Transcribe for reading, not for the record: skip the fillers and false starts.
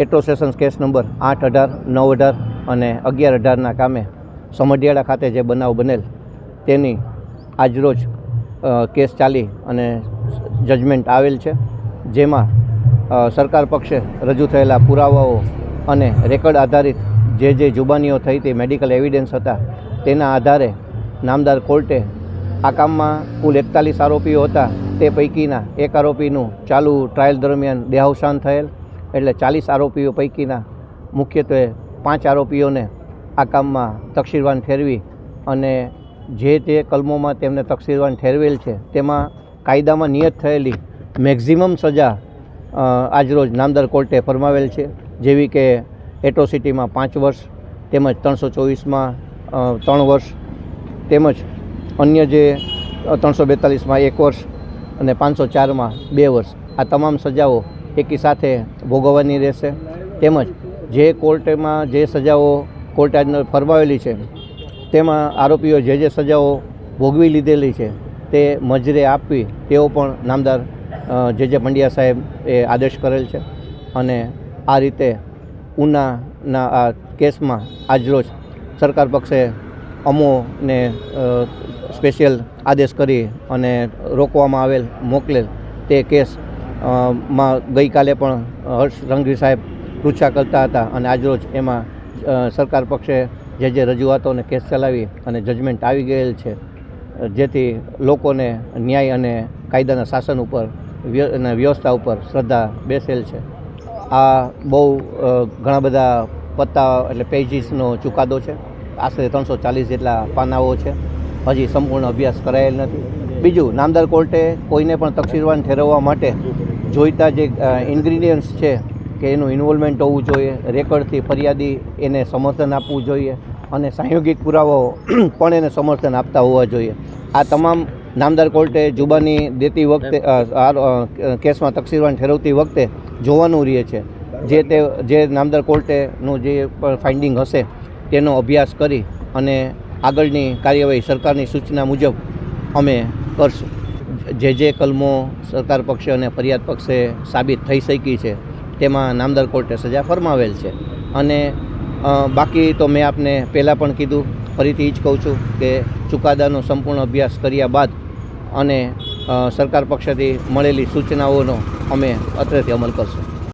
એટ્રો sessions case number 8, 18, 9, 18 અને 11, 18ના કામે સમઢિયાળા ખાતે જે બનાવ બનેલ તેની આજરોજ કેસ ચાલી અને જજમેન્ટ આવેલ છે, જેમાં સરકાર પક્ષે રજૂ થયેલા પુરાવાઓ અને રેકર્ડ આધારિત જે જુબાનીઓ થઈ હતી, મેડિકલ એવિડન્સ હતા, તેના આધારે નામદાર કોર્ટે આ કામમાં કુલ 41 આરોપીઓ હતા, તે પૈકીના એક આરોપીનું ચાલુ ટ્રાયલ દરમિયાન દેહાવસાન થયેલ, એટલે 40 આરોપીઓ પૈકીના મુખ્યત્વે 5 આરોપીઓને આ કામમાં તકસીરવાન ઠેરવી અને જે તે કલમોમાં તેમને તકસીરવાન ઠેરવેલ છે તેમાં કાયદામાં નિયત થયેલી મેક્ઝિમમ સજા આજરોજ નામદાર કોર્ટે ફરમાવેલ છે, જેવી કે એટ્રોસિટીમાં 5 વર્ષ તેમજ 324માં 3 વર્ષ તેમજ અન્ય જે 342માં 1 વર્ષ અને 504માં 2 વર્ષ આ તમામ સજાઓ એકી સાથે ભોગવવાની રહેશે. તેમજ જે કોર્ટમાં જે સજાઓ કોર્ટે આજનો ફરમાવેલી છે તેમાં આરોપીઓ જે સજાઓ ભોગવી લીધેલી છે તે મજરે આપવી તેવો પણ નામદાર જે પંડ્યા સાહેબ એ આદેશ કરેલ છે. અને આ રીતે ઉનાના આ કેસમાં આજરોજ સરકાર પક્ષે અમોને સ્પેશિયલ આદેશ કરી અને રોકવામાં આવેલ મોકલેલ તે કેસ માં ગઈકાલે પણ હર્ષ સંઘવી સાહેબ પૃચ્છા કરતા હતા અને આજરોજ એમાં સરકાર પક્ષે જે રજૂઆતો અને કેસ ચલાવી અને જજમેન્ટ આવી ગયેલ છે, જેથી લોકોને ન્યાય અને કાયદાના શાસન ઉપર અને વ્યવસ્થા ઉપર શ્રદ્ધા બેસેલ છે. આ બહુ ઘણા બધા પત્તા એટલે પેજીસનો ચુકાદો છે, આશરે 340 જેટલા પાનાઓ છે, હજી સંપૂર્ણ અભ્યાસ કરાયેલ નથી. બીજું, નામદાર કોર્ટે કોઈને પણ તકસીરવાન ઠેરવવા માટે જોઈતા જે ઇન્ગ્રીડિયન્ટ્સ છે કે એનું ઇન્વોલ્વમેન્ટ હોવું જોઈએ, રેકર્ડથી ફરિયાદી એને સમર્થન આપવું જોઈએ અને સાંયોગિક પુરાવાઓ પણ એને સમર્થન આપતા હોવા જોઈએ. આ તમામ નામદાર કોર્ટે જુબાની દેતી વખતે કેસમાં તકસીરવાન ઠેરવતી વખતે જોવાનું રહે છે. જે નામદાર કોર્ટેનું જે પણ ફાઇન્ડિંગ હશે તેનો અભ્યાસ કરી અને આગળની કાર્યવાહી સરકારની સૂચના મુજબ અમે કરશું. જે કલમો સરકાર પક્ષે અને ફરિયાદ પક્ષે સાબિત થઈ શકી છે તેમાં નામદાર કોર્ટે સજા ફરમાવેલ છે. અને બાકી તો મેં આપને પહેલાં પણ કીધું, ફરીથી જ કહું છું કે ચુકાદાનો સંપૂર્ણ અભ્યાસ કર્યા બાદ અને સરકાર પક્ષેથી મળેલી સૂચનાઓનો અમે અત્રેથી અમલ કરશું.